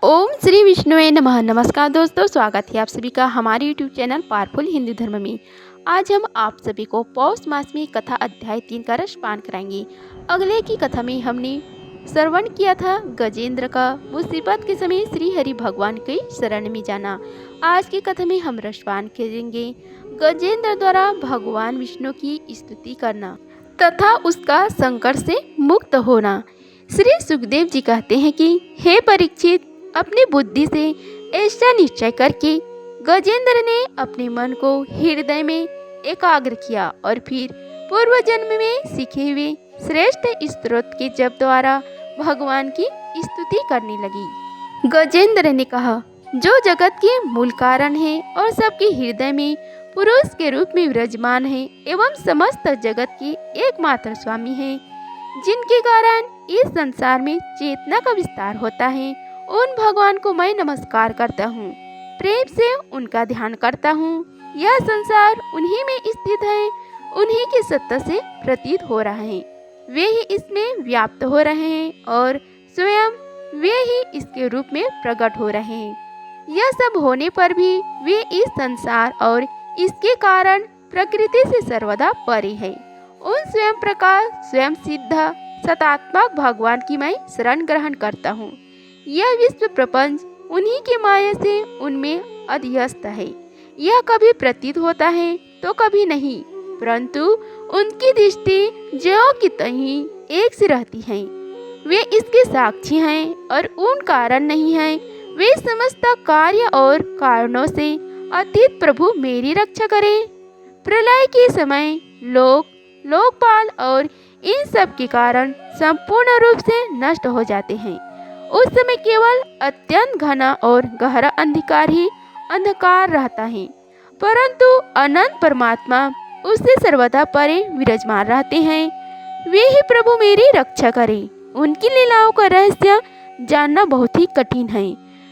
ओम श्री विष्णुवे नमः। नमस्कार दोस्तों, स्वागत है आप सभी का हमारे यूट्यूब चैनल पावरफुल हिंदू धर्म में। आज हम आप सभी को पौष मास में कथा अध्याय 3 का रसपान कराएंगे। अगले की कथा में हमने श्रवण किया था गजेंद्र का मुसीबत के समय श्री हरि भगवान के शरण में जाना। आज की कथा में हम रसपान करेंगे गजेंद्र द्वारा भगवान विष्णु की स्तुति करना तथा उसका संकट से मुक्त होना। श्री सुखदेव जी कहते हैं कि हे परीक्षित, अपनी बुद्धि से ऐसा निश्चय करके गजेंद्र ने अपने मन को हृदय में एकाग्र किया और फिर पूर्व जन्म में सीखे हुए श्रेष्ठ स्त्रोत के जप द्वारा भगवान की स्तुति करने लगी। गजेंद्र ने कहा, जो जगत के मूल कारण है और सबके हृदय में पुरुष के रूप में विराजमान है एवं समस्त जगत के एकमात्र स्वामी है, जिनके कारण इस संसार में चेतना का विस्तार होता है, उन भगवान को मैं नमस्कार करता हूँ, प्रेम से उनका ध्यान करता हूँ। यह संसार उन्हीं में स्थित है, उन्हीं की सत्ता से प्रतीत हो रहा है, वे ही इसमें व्याप्त हो रहे हैं और स्वयं वे ही इसके रूप में प्रकट हो रहे हैं। यह सब होने पर भी वे इस संसार और इसके कारण प्रकृति से सर्वदा परे है। उन स्वयं प्रकाश स्वयं सिद्ध सतात्मक भगवान की मैं शरण ग्रहण करता हूँ। यह विश्व प्रपंच उन्हीं की माया से उनमें अध्यस्त है। यह कभी प्रतीत होता है तो कभी नहीं, परंतु उनकी दृष्टि ज्यों की त्यों एक सी रहती है। वे इसके साक्षी हैं और उन कारण नहीं हैं। वे समस्त कार्य और कारणों से अतीत प्रभु मेरी रक्षा करें। प्रलय के समय लोकपाल और इन सब के कारण संपूर्ण रूप से नष्ट हो जाते हैं। उस समय केवल अत्यंत घना और गहरा अंधकार ही अंधकार रहता है, परंतु अनंत परमात्मा उससे सर्वदा परे विराजमान रहते हैं। वे ही प्रभु मेरी रक्षा करें। उनकी लीलाओं का रहस्य जानना बहुत ही कठिन है।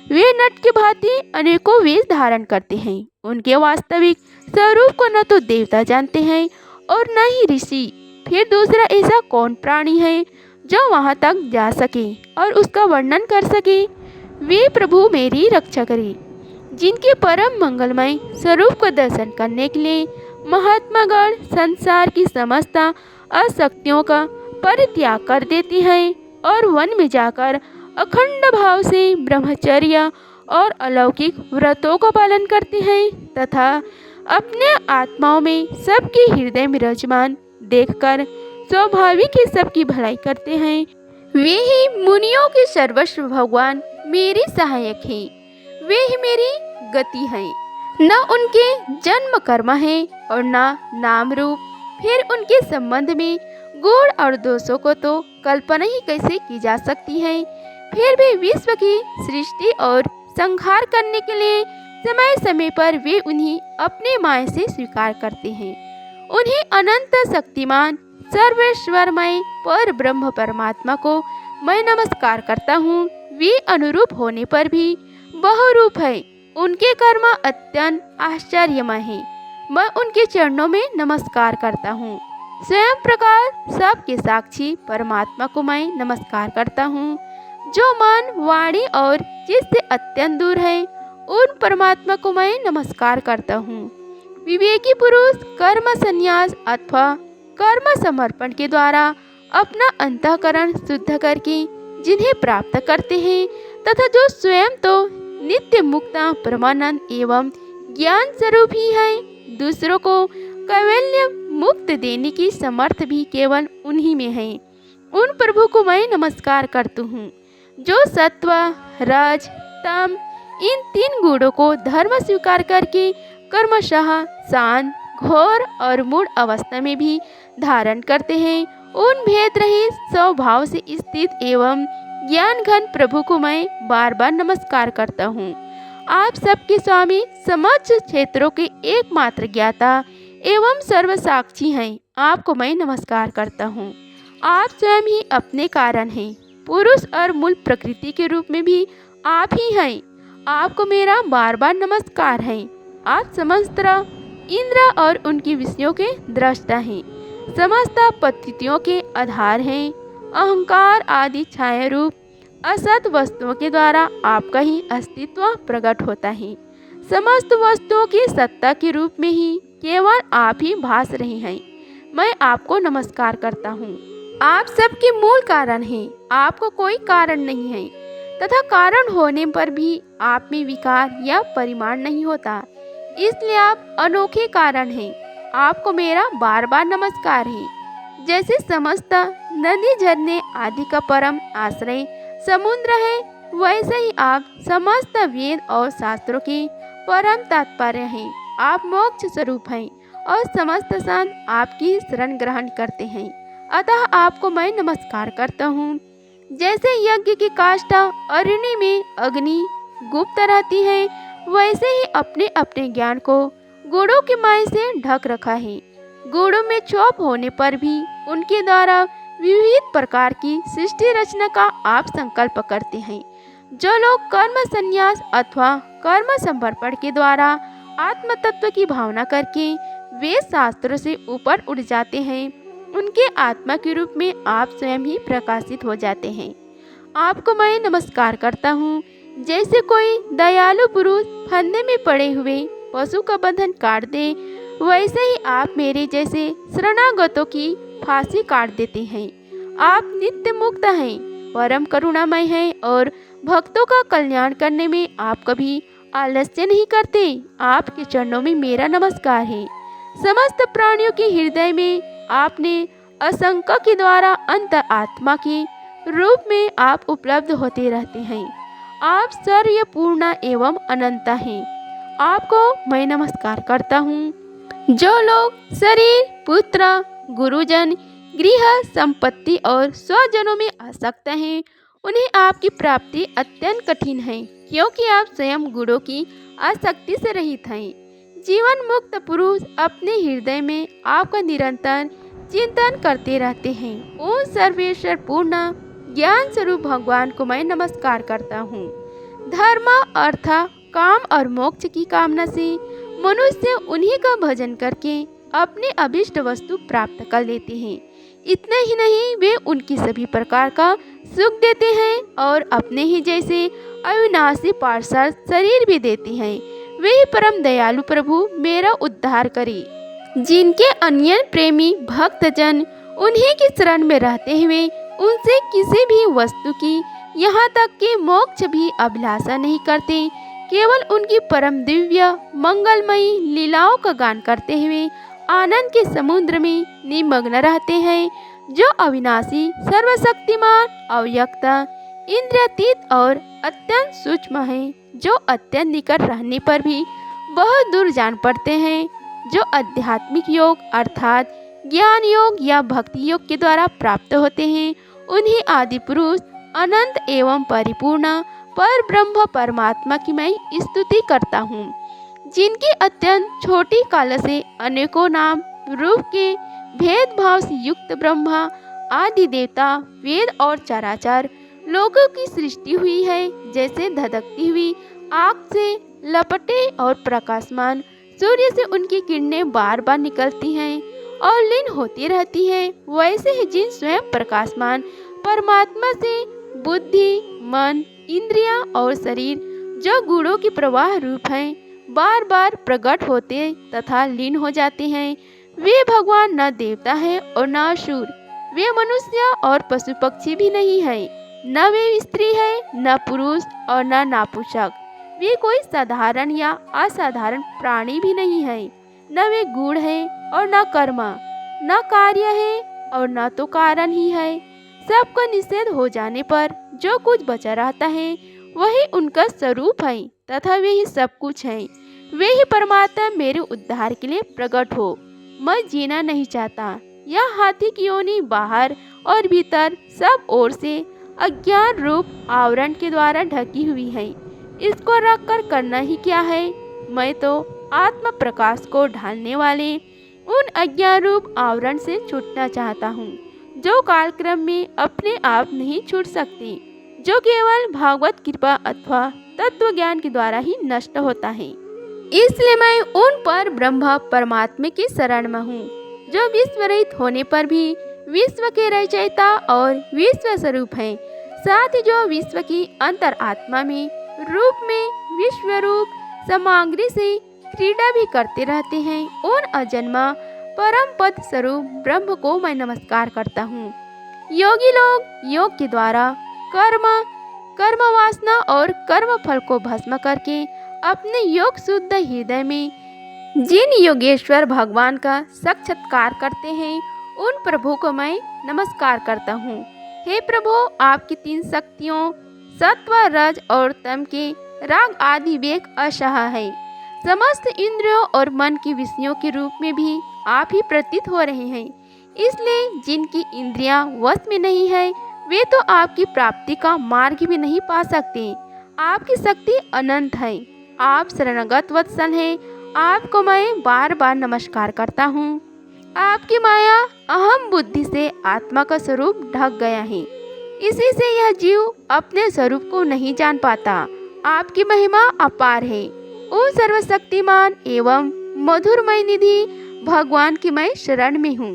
वे नट के भांति अनेकों वेश धारण करते हैं। उनके वास्तविक स्वरूप को न तो देवता जानते हैं और न ही ऋषि। फिर दूसरा ऐसा कौन प्राणी है जो वहां तक जा सके और उसका वर्णन कर सके। वे प्रभु मेरी रक्षा करें, जिनके परम मंगलमय स्वरूप को दर्शन करने के लिए महात्मागण संसार की समस्त अशक्तियों का परित्याग कर देती हैं और वन में जाकर अखंड भाव से ब्रह्मचर्य और अलौकिक व्रतों का पालन करते हैं तथा अपने आत्माओं में सबके हृदय में विराजमान देखकर स्वाभाविक ही सबकी भलाई करते हैं। वे ही मुनियों के सर्वस्व भगवान मेरी सहायक हैं। वे ही मेरी गति हैं। न उनके जन्म कर्म है और न नाम रूप। फिर उनके संबंध में गुण और दोषों को तो कल्पना ही कैसे की जा सकती है। फिर भी विश्व की सृष्टि और संहार करने के लिए समय समय पर वे उन्हें अपने माया से स्वीकार करते हैं। उन्हें अनंत शक्तिमान सर्वेश्वरमय पर ब्रह्म परमात्मा को मैं नमस्कार करता हूँ। वे अनुरूप होने पर भी बहुरूप है। उनके कर्म अत्यंत आश्चर्यमय है। मैं उनके चरणों में नमस्कार करता हूँ। स्वयं प्रकाश सबके साक्षी परमात्मा को मैं नमस्कार करता हूँ, जो मन वाणी और जिससे अत्यंत दूर है। उन परमात्मा को मैं नमस्कार करता हूँ। विवेकी पुरुष कर्म संन्यास अथवा कर्म समर्पण के द्वारा अपना अंतःकरण शुद्ध करके जिन्हें प्राप्त करते हैं तथा जो स्वयं तो नित्य मुक्त परमानंद एवं ज्ञान स्वरूप ही है, दूसरों को कैवल्य मुक्त देने की समर्थ भी केवल उन्हीं में है। उन प्रभु को मैं नमस्कार करता हूँ, जो सत्व रज तम इन 3 गुणों को धर्म स्वीकार करके कर्मशः शांत घोर और मूढ़ अवस्था में भी धारण करते हैं। उन भेद रहित स्वभाव से स्थित एवं ज्ञान घन प्रभु को मैं बार बार नमस्कार करता हूँ। आप सबके स्वामी समस्त क्षेत्रों के एकमात्र ज्ञाता एवं सर्वसाक्षी हैं। आपको मैं नमस्कार करता हूँ। आप स्वयं ही अपने कारण हैं। पुरुष और मूल प्रकृति के रूप में भी आप ही हैं। आपको मेरा बार बार नमस्कार है। आप समस्त इंद्र और उनके विषयों के दृष्टा हैं। समस्त पद्धतियों के आधार हैं। अहंकार आदि छाया रूप असत वस्तुओं के द्वारा आपका ही अस्तित्व प्रकट होता है। समस्त वस्तुओं की सत्ता के रूप में ही केवल आप ही भास रहे हैं। मैं आपको नमस्कार करता हूँ। आप सबके मूल कारण हैं, आपको कोई कारण नहीं है तथा कारण होने पर भी आप में विकार या परिमाण नहीं होता, इसलिए आप अनोखे कारण हैं। आपको मेरा बार बार नमस्कार है। जैसे समस्त नदी झरने आदि का परम आश्रय समुद्र है, वैसे ही आप समस्त वेद और शास्त्रों के परम तात्पर्य हैं। आप मोक्ष स्वरूप हैं और समस्त संत आपकी शरण ग्रहण करते हैं, अतः आपको मैं नमस्कार करता हूँ। जैसे यज्ञ की काष्ठा अग्नि में अग्नि गुप्त रहती है, वैसे ही अपने अपने ज्ञान को गुणों की माय से ढक रखा है। गुणों में क्षोभ होने पर भी उनके द्वारा विविध प्रकार की सृष्टि रचना का आप संकल्प करते हैं। जो लोग कर्म संन्यास अथवा कर्म समर्पण के द्वारा आत्म तत्व की भावना करके वेद शास्त्रों से ऊपर उठ जाते हैं, उनके आत्मा के रूप में आप स्वयं ही प्रकाशित हो जाते हैं। आपको मैं नमस्कार करता हूँ। जैसे कोई दयालु पुरुष फंदे में पड़े हुए पशु का बंधन काट दे, वैसे ही आप मेरे जैसे शरणागतों की फांसी काट देते हैं। आप नित्य मुक्त हैं, परम करुणामय हैं और भक्तों का कल्याण करने में आप कभी आलस्य नहीं करते। आपके चरणों में मेरा नमस्कार है। समस्त प्राणियों के हृदय में आपने असंख्य के द्वारा अंत आत्मा के रूप में आप उपलब्ध होते रहते हैं। आप सर्वपूर्ण एवं अनंत हैं। आपको मैं नमस्कार करता हूँ। जो लोग शरीर, पुत्र, गुरुजन, गृह, संपत्ति और स्वजनों में आसक्त हैं, उन्हें आपकी प्राप्ति अत्यंत कठिन है, क्योंकि आप स्वयं गुणों की आसक्ति से रहित हैं। जीवन मुक्त पुरुष अपने हृदय में आपका निरंतर चिंतन करते रहते हैं। उन सर्वेश्वर पूर्ण ज्ञान स्वरूप भगवान को मैं नमस्कार करता हूँ। धर्म, अर्थ, काम और मोक्ष की कामना से मनुष्य उन्हीं का भजन करके अपने अभिष्ट वस्तु प्राप्त कर लेते हैं। इतने ही नहीं, वे उनकी सभी प्रकार का सुख देते हैं और अपने ही जैसे अविनाशी पार्षद शरीर भी देते हैं। वे परम दयालु प्रभु मेरा उद्धार करे। जिनके अन्य प्रेमी भक्तजन उन्हीं की शरण में रहते हुए उनसे किसी भी वस्तु की, यहाँ तक कि मोक्ष भी अभिलाषा नहीं करते, केवल उनकी परम दिव्य मंगलमयी लीलाओं का गान करते हुए आनंद के समुद्र में निमग्न रहते हैं। जो अविनाशी, सर्वशक्तिमान, अव्यक्त, इंद्रियातीत और अत्यंत सूक्ष्म है, जो अत्यंत निकट रहने पर भी बहुत दूर जान पड़ते हैं, जो आध्यात्मिक योग अर्थात ज्ञान योग या भक्ति योग के द्वारा प्राप्त होते हैं, उन्हीं आदि पुरुष अनंत एवं परिपूर्ण पर ब्रह्म परमात्मा की मैं स्तुति करता हूँ। जिनकी अत्यंत छोटी काल से अनेकों नाम रूप के भेदभाव से युक्त ब्रह्मा आदि देवता, वेद और चराचर लोगों की सृष्टि हुई है। जैसे धधकती हुई आग से लपटे और प्रकाशमान सूर्य से उनकी किरणें बार बार निकलती हैं और लीन होती रहती हैं, वैसे ही जिन स्वयं प्रकाशमान परमात्मा से बुद्धि, मन, इंद्रियां और शरीर जो गुणों की प्रवाह रूप हैं, बार बार प्रकट होते तथा लीन हो जाते हैं, वे भगवान न देवता है और न असुर। वे मनुष्य और पशु पक्षी भी नहीं है, न वे स्त्री है, न पुरुष और न नपुंसक। वे कोई साधारण या असाधारण प्राणी भी नहीं है, न वे गुण है और न कर्म, न कार्य है और न तो कारण ही है। सबका निषेध हो जाने पर जो कुछ बचा रहता है वही उनका स्वरूप है तथा वे ही सब कुछ हैं। वे ही परमात्मा मेरे उद्धार के लिए प्रकट हो। मैं जीना नहीं चाहता। यह हाथी की योनि बाहर और भीतर सब ओर से अज्ञान रूप आवरण के द्वारा ढकी हुई है। इसको रखकर करना ही क्या है। मैं तो आत्म प्रकाश को ढालने वाले उन अज्ञान रूप आवरण से छूटना चाहता हूँ, जो कालक्रम में अपने आप नहीं छूट सकती, जो केवल भागवत कृपा अथवा तत्व ज्ञान के द्वारा ही नष्ट होता है। इसलिए मैं उन पर ब्रह्म परमात्मा की शरण में हूँ, जो विश्व रहित होने पर भी विश्व के रचयिता और विश्व स्वरूप हैं। साथ ही जो विश्व की अंतरात्मा में रूप में विश्व रूप सामग्री से क्रीड़ा भी करते रहते हैं, उन अजन्मा परम पद स्वरूप ब्रह्म को मैं नमस्कार करता हूँ। योगी लोग योग के द्वारा कर्म वासना और कर्म फल को भस्म करके अपने योग शुद्ध हृदय में जिन योगेश्वर भगवान का साक्षात्कार करते हैं, उन प्रभु को मैं नमस्कार करता हूँ। हे प्रभु, आपकी 3 शक्तियों सत्व रज और तम के राग आदि वेग असह है। समस्त इंद्रियों और मन के विषयों के रूप में भी आप ही प्रतीत हो रहे हैं। इसलिए जिनकी इंद्रियां वश में नहीं है, वे तो आपकी प्राप्ति का मार्ग भी नहीं पा सकते। आपकी शक्ति अनंत है, आप शरणगत वत्सल हैं। आपको मैं बार बार नमस्कार करता हूँ। आपकी माया अहम बुद्धि से आत्मा का स्वरूप ढक गया है, इसी से यह जीव अपने स्वरूप को नहीं जान पाता। आपकी महिमा अपार है। ओ सर्वशक्तिमान एवं मधुरमय निधि भगवान की मैं शरण में हूँ।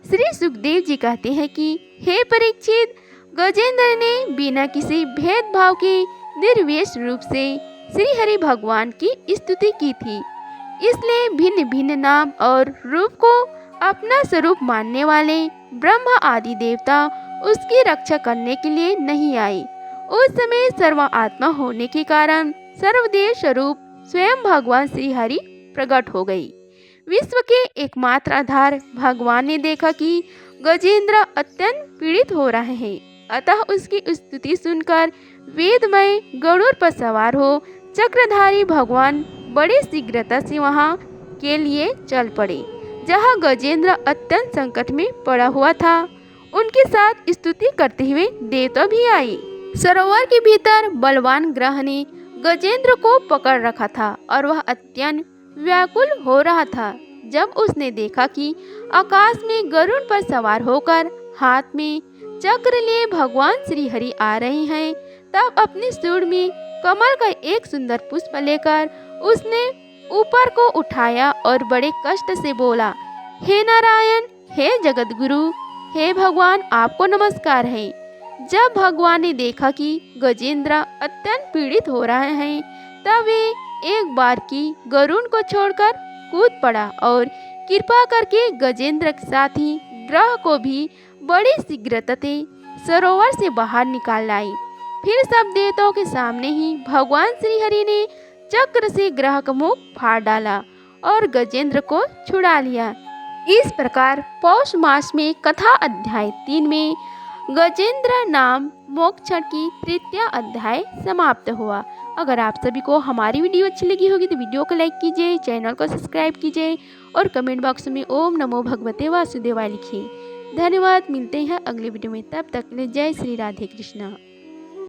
श्री सुखदेव जी कहते हैं कि हे परीक्षित, गजेंद्र ने बिना किसी भेदभाव के निर्वेश रूप से श्री हरि भगवान की स्तुति की थी। इसलिए भिन्न भिन्न नाम और रूप को अपना स्वरूप मानने वाले ब्रह्मा आदि देवता उसकी रक्षा करने के लिए नहीं आए। उस समय सर्व आत्मा होने के कारण सर्वदेव स्वरूप स्वयं भगवान श्री हरि प्रकट हो गई। विश्व के एकमात्र आधार भगवान ने देखा कि गजेंद्र अत्यंत पीड़ित हो रहे हैं, अतः उसकी स्तुति सुनकर वेदमय गरुड़ पर सवार हो चक्रधारी भगवान बड़ी शीघ्रता से वहां के लिए चल पड़े, जहां गजेंद्र अत्यंत संकट में पड़ा हुआ था। उनके साथ स्तुति करते हुए देवता भी आए। सरोवर के भीतर बलवान ग्रह ने गजेंद्र को पकड़ रखा था और वह अत्यंत व्याकुल हो रहा था। जब उसने देखा कि आकाश में गरुड़ पर सवार होकर हाथ में चक्र लिए भगवान श्री हरि आ रहे हैं, तब अपने सूंड में कमल का एक सुंदर पुष्प लेकर उसने ऊपर को उठाया और बड़े कष्ट से बोला, हे नारायण, हे जगत गुरु, हे भगवान, आपको नमस्कार है। जब भगवान ने देखा कि गजेंद्र अत्यंत पीड़ित हो रहे हैं, तब वे एक बार की गरुड़ को छोड़कर कूद पड़ा और कृपा करके गजेंद्र के साथ ही ग्रह को भी बड़ी शीघ्रता से सरोवर से बाहर निकाल लाई। फिर सब देवताओं के सामने ही भगवान श्री हरि ने चक्र से ग्रह का मुख फाड़ डाला और गजेंद्र को छुड़ा लिया। इस प्रकार पौष मास में कथा अध्याय 3 में गजेंद्र नाम मोक्ष की 3य अध्याय समाप्त हुआ। अगर आप सभी को हमारी वीडियो अच्छी लगी होगी तो वीडियो को लाइक कीजिए, चैनल को सब्सक्राइब कीजिए और कमेंट बॉक्स में ओम नमो भगवते वासुदेवाय लिखिए। धन्यवाद। मिलते हैं अगले वीडियो में, तब तक के लिए जय श्री राधे कृष्णा।